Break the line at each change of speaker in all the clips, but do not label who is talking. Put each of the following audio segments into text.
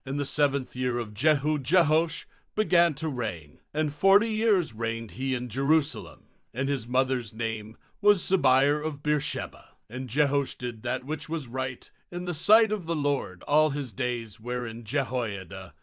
In the 7th year of Jehu, Jehosh began to reign, and 40 years reigned he in Jerusalem. And his mother's name was Zibiah of Beersheba. And Jehosh did that which was right in the sight of the Lord all his days, wherein Jehoiada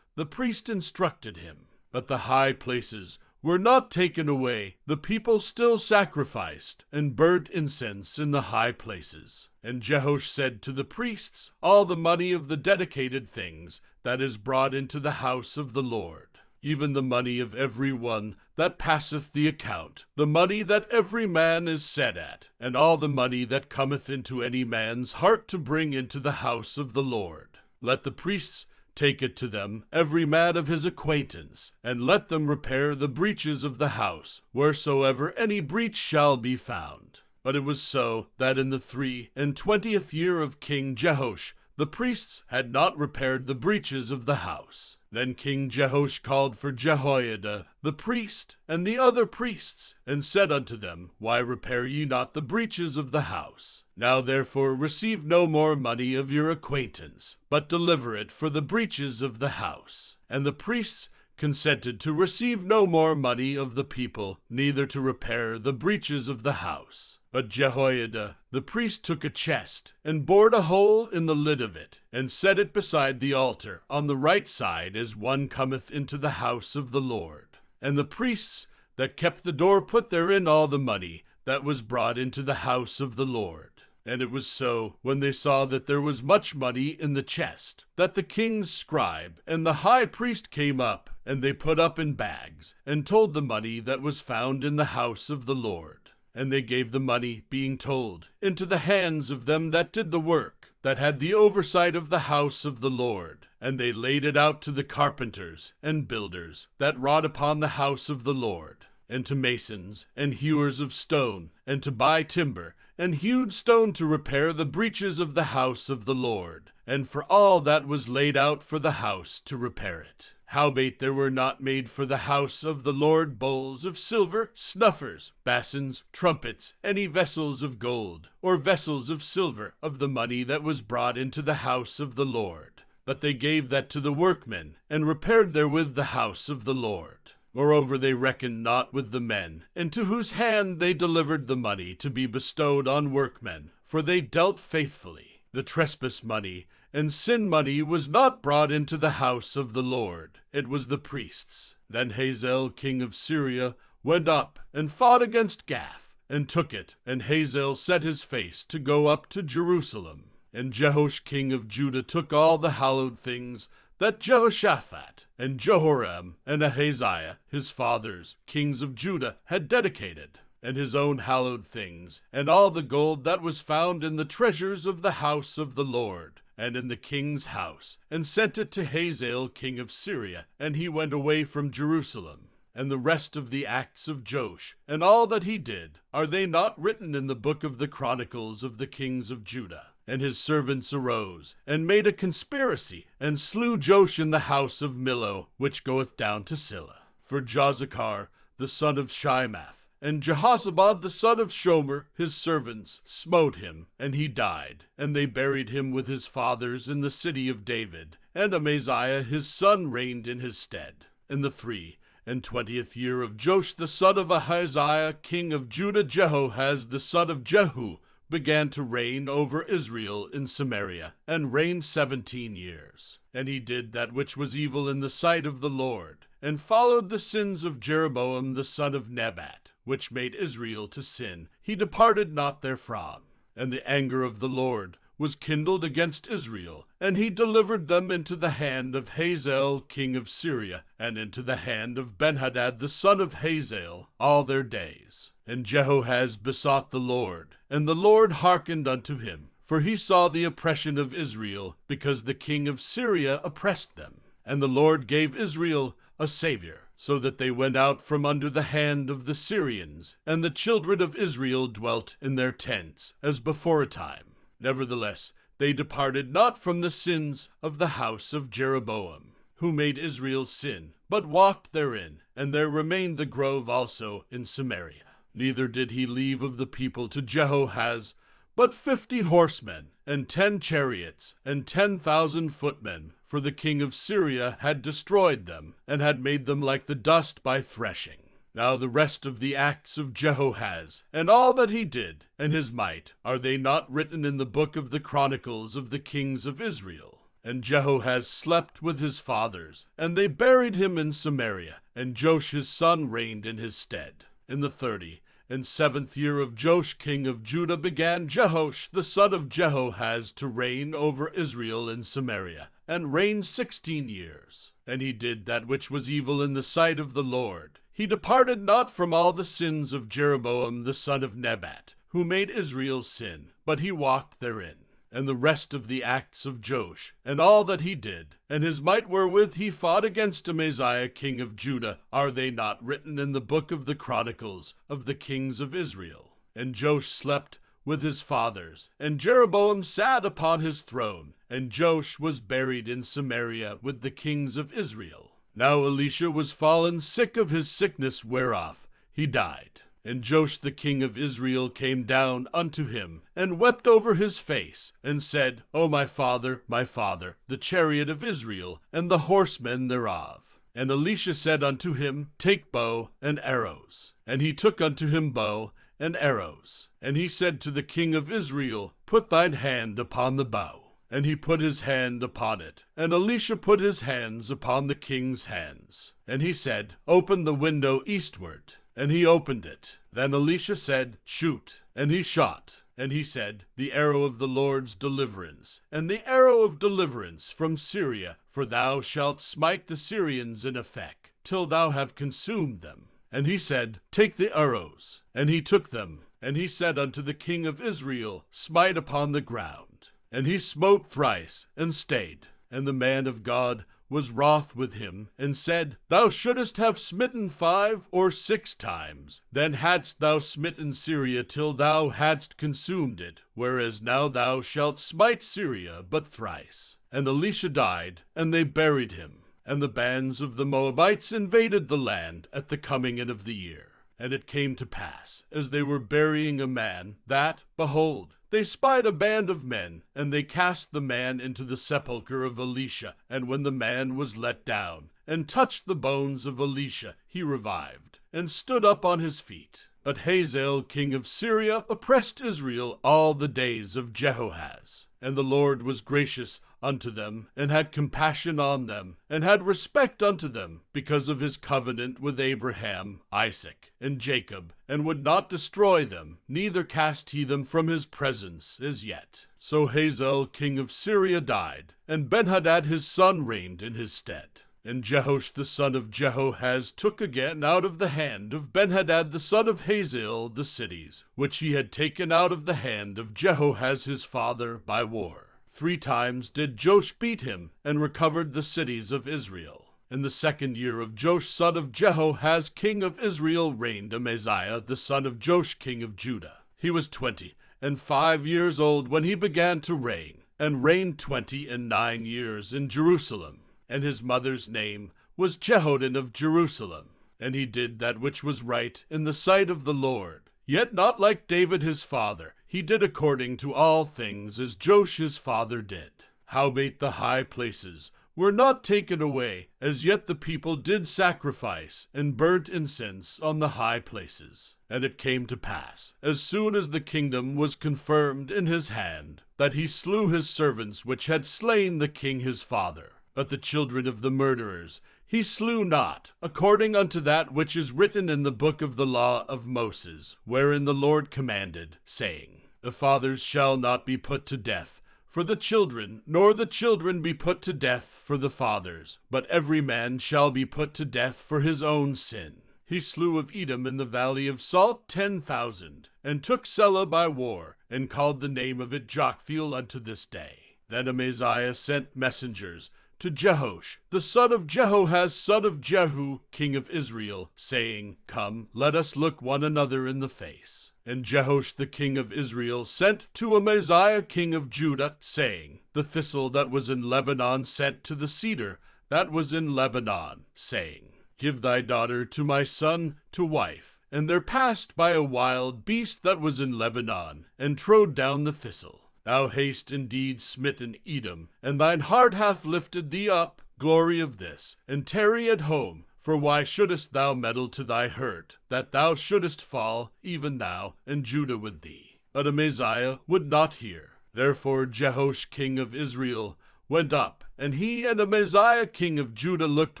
the priest instructed him. But the high places were not taken away. The people still sacrificed and burnt incense in the high places. And Jehosh said to the priests, all the money of the dedicated things that is brought into the house of the Lord, even the money of every one that passeth the account, the money that every man is set at, and all the money that cometh into any man's heart to bring into the house of the Lord, let the priests take it to them, every man of his acquaintance, and let them repair the breaches of the house, wheresoever any breach shall be found. But it was so, that in the 23 year of King Jehosh, the priests had not repaired the breaches of the house. Then King Jehosh called for Jehoiada the priest, and the other priests, and said unto them, why repair ye not the breaches of the house? Now therefore receive no more money of your acquaintance, but deliver it for the breaches of the house. And the priests consented to receive no more money of the people, neither to repair the breaches of the house. But Jehoiada the priest took a chest, and bored a hole in the lid of it, and set it beside the altar, on the right side, as one cometh into the house of the Lord. And the priests that kept the door put therein all the money that was brought into the house of the Lord. And it was so, when they saw that there was much money in the chest, that the king's scribe and the high priest came up, and they put up in bags, and told the money that was found in the house of the Lord. And they gave the money, being told, into the hands of them that did the work, that had the oversight of the house of the Lord. And they laid it out to the carpenters and builders that wrought upon the house of the Lord, and to masons and hewers of stone, and to buy timber, and hewed stone to repair the breaches of the house of the Lord, and for all that was laid out for the house to repair it. Howbeit there were not made for the house of the Lord bowls of silver, snuffers, basins, trumpets, any vessels of gold, or vessels of silver, of the money that was brought into the house of the Lord. But they gave that to the workmen, and repaired therewith the house of the Lord. Moreover, they reckoned not with the men, into whose hand they delivered the money to be bestowed on workmen, for they dealt faithfully. The trespass money and sin money was not brought into the house of the Lord, it was the priests. Then Hazael king of Syria went up and fought against Gath, and took it, and Hazael set his face to go up to Jerusalem. And Jehosh king of Judah took all the hallowed things that Jehoshaphat and Jehoram and Ahaziah, his fathers, kings of Judah, had dedicated, and his own hallowed things, and all the gold that was found in the treasures of the house of the Lord, and in the king's house, and sent it to Hazael king of Syria, and he went away from Jerusalem. And the rest of the acts of Joash, and all that he did, are they not written in the book of the Chronicles of the kings of Judah? And his servants arose, and made a conspiracy, and slew Joash in the house of Millo, which goeth down to Silla. For Jozachar the son of Shimath, and Jehozabad the son of Shomer, his servants, smote him, and he died. And they buried him with his fathers in the city of David. And Amaziah his son reigned in his stead. In the 23 year of Joash the son of Ahaziah king of Judah, Jehoahaz the son of Jehu began to reign over Israel in Samaria, and reigned 17 years. And he did that which was evil in the sight of the Lord, and followed the sins of Jeroboam the son of Nebat, which made Israel to sin. He departed not therefrom. And the anger of the Lord was kindled against Israel, and he delivered them into the hand of Hazael king of Syria, and into the hand of Benhadad the son of Hazael all their days. And Jehoahaz besought the Lord, and the Lord hearkened unto him, for he saw the oppression of Israel, because the king of Syria oppressed them. And the Lord gave Israel a Savior, so that they went out from under the hand of the Syrians, and the children of Israel dwelt in their tents, as before a time. Nevertheless, they departed not from the sins of the house of Jeroboam, who made Israel sin, but walked therein, and there remained the grove also in Samaria. Neither did he leave of the people to Jehoahaz, but 50 horsemen, and 10 chariots, and 10,000 footmen, for the king of Syria had destroyed them, and had made them like the dust by threshing. Now the rest of the acts of Jehoahaz, and all that he did, and his might, are they not written in the book of the Chronicles of the kings of Israel? And Jehoahaz slept with his fathers, and they buried him in Samaria, and Joash his son reigned in his stead. In the 37th year of Joash king of Judah began Jehoash the son of Jehoahaz to reign over Israel in Samaria, and reigned 16 years. And he did that which was evil in the sight of the Lord. He departed not from all the sins of Jeroboam the son of Nebat, who made Israel sin, but he walked therein. And the rest of the acts of Joash, and all that he did, and his might wherewith he fought against Ahaziah king of Judah, are they not written in the book of the Chronicles of the kings of Israel? And Joash slept with his fathers, and Jeroboam sat upon his throne, and Joash was buried in Samaria with the kings of Israel. Now Elisha was fallen sick of his sickness whereof he died. And Joash the king of Israel came down unto him, and wept over his face, and said, O my father, the chariot of Israel, and the horsemen thereof. And Elisha said unto him, Take bow and arrows. And he took unto him bow and arrows. And he said to the king of Israel, Put thine hand upon the bow. And he put his hand upon it, and Elisha put his hands upon the king's hands. And he said, Open the window eastward. And he opened it. Then Elisha said, Shoot. And he shot. And he said, The arrow of the Lord's deliverance, and the arrow of deliverance from Syria, for thou shalt smite the Syrians in Aphek, till thou have consumed them. And he said, Take the arrows. And he took them. And he said unto the king of Israel, Smite upon the ground. And he smote thrice, and stayed. And the man of God was wroth with him, and said, Thou shouldest have smitten 5 or 6 times. Then hadst thou smitten Syria till thou hadst consumed it, whereas now thou shalt smite Syria but thrice. And Elisha died, and they buried him. And the bands of the Moabites invaded the land at the coming in of the year. And it came to pass, as they were burying a man, that, behold, they spied a band of men, and they cast the man into the sepulchre of Elisha. And when the man was let down, and touched the bones of Elisha, he revived, and stood up on his feet. But Hazael king of Syria oppressed Israel all the days of Jehoahaz. And the Lord was gracious unto them, and had compassion on them, and had respect unto them, because of his covenant with Abraham, Isaac, and Jacob, and would not destroy them, neither cast he them from his presence as yet. So Hazael king of Syria died, and Benhadad his son reigned in his stead. And Jehoash the son of Jehoahaz took again out of the hand of Benhadad the son of Hazael the cities, which he had taken out of the hand of Jehoahaz his father by war. 3 times did Joash beat him, and recovered the cities of Israel. In the 2nd year of Joash son of Jehoahaz king of Israel reigned Amaziah the son of Joash king of Judah. He was 25 years old when he began to reign, and reigned 29 years in Jerusalem. And his mother's name was Jehoaddan of Jerusalem. And he did that which was right in the sight of the Lord. Yet not like David his father, he did according to all things as Joash his father did. Howbeit the high places were not taken away, as yet the people did sacrifice and burnt incense on the high places. And it came to pass, as soon as the kingdom was confirmed in his hand, that he slew his servants which had slain the king his father. But the children of the murderers he slew not, according unto that which is written in the book of the law of Moses, wherein the Lord commanded, saying, The fathers shall not be put to death for the children, nor the children be put to death for the fathers, but every man shall be put to death for his own sin. He slew of Edom in the valley of Salt 10,000, and took Selah by war, and called the name of it Joktheel unto this day. Then Amaziah sent messengers to Jehoash, the son of Jehoahaz, son of Jehu, king of Israel, saying, Come, let us look one another in the face. And Jehoash the king of Israel sent to Amaziah king of Judah, saying, The thistle that was in Lebanon sent to the cedar that was in Lebanon, saying, Give thy daughter to my son to wife. and there passed by a wild beast that was in Lebanon, and trode down the thistle. Thou hast indeed smitten Edom, and thine heart hath lifted thee up. Glory of this, and tarry at home. For why shouldest thou meddle to thy hurt, that thou shouldest fall, even thou, and Judah with thee? But Amaziah would not hear. Therefore Jehoash king of Israel went up, and he and Amaziah king of Judah looked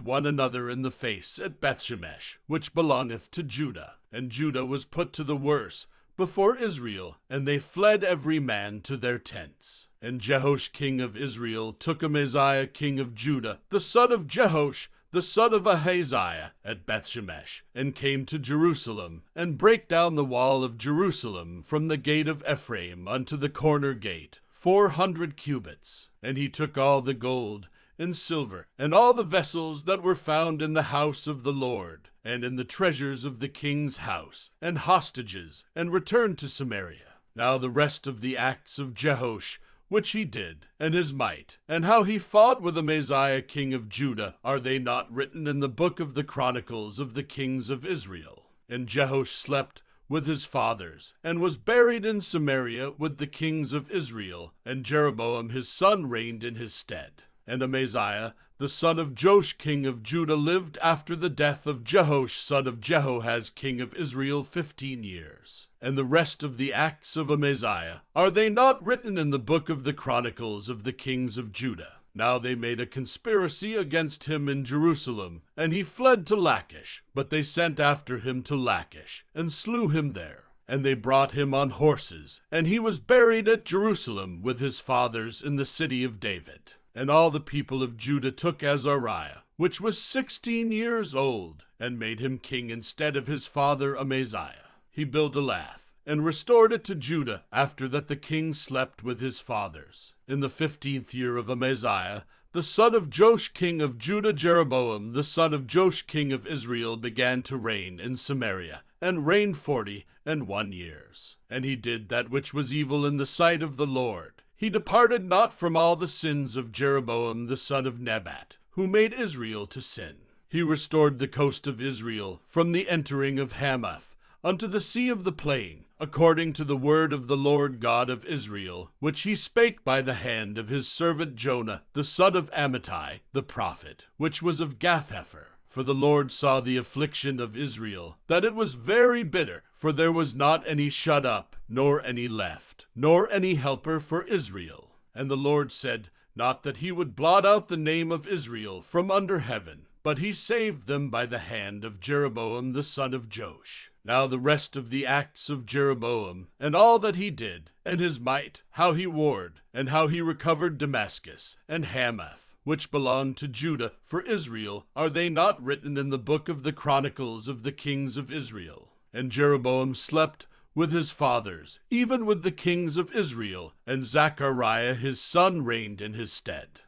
one another in the face at Bethshemesh, which belongeth to Judah. And Judah was put to the worse before Israel, and they fled every man to their tents. And Jehoash king of Israel took Amaziah king of Judah, the son of Jehoash, the son of Ahaziah, at Bethshemesh, and came to Jerusalem, and brake down the wall of Jerusalem from the gate of Ephraim unto the corner gate, 400 cubits. And he took all the gold and silver, and all the vessels that were found in the house of the Lord, and in the treasures of the king's house, and hostages, and returned to Samaria. Now the rest of the acts of Jehoash, which he did, and his might, and how he fought with Amaziah king of Judah, are they not written in the book of the Chronicles of the kings of Israel? And Jehoash slept with his fathers, and was buried in Samaria with the kings of Israel, and Jeroboam his son reigned in his stead. And Amaziah, the son of Joash king of Judah, lived after the death of Jehoash son of Jehoahaz king of Israel 15 years. And the rest of the acts of Amaziah, are they not written in the book of the Chronicles of the kings of Judah? Now they made a conspiracy against him in Jerusalem, and he fled to Lachish. But they sent after him to Lachish, and slew him there. And they brought him on horses, and he was buried at Jerusalem with his fathers in the city of David. And all the people of Judah took Azariah, which was 16 years old, and made him king instead of his father Amaziah. He built Elath, and restored it to Judah, after that the king slept with his fathers. In the 15th year of Amaziah, the son of Joash king of Judah, Jeroboam, the son of Joash king of Israel, began to reign in Samaria, and reigned 41 years. And he did that which was evil in the sight of the Lord. He departed not from all the sins of Jeroboam the son of Nebat, who made Israel to sin. He restored the coast of Israel from the entering of Hamath unto the sea of the plain, according to the word of the Lord God of Israel, which he spake by the hand of his servant Jonah, the son of Amittai, the prophet, which was of Gath-hepher. For the Lord saw the affliction of Israel, that it was very bitter, for there was not any shut up, nor any left, nor any helper for Israel. And the Lord said, not that he would blot out the name of Israel from under heaven, but he saved them by the hand of Jeroboam the son of Joash. Now the rest of the acts of Jeroboam, and all that he did, and his might, how he warred, and how he recovered Damascus, and Hamath, which belonged to Judah for Israel, are they not written in the book of the Chronicles of the kings of Israel? And Jeroboam slept with his fathers, even with the kings of Israel, and Zechariah his son reigned in his stead.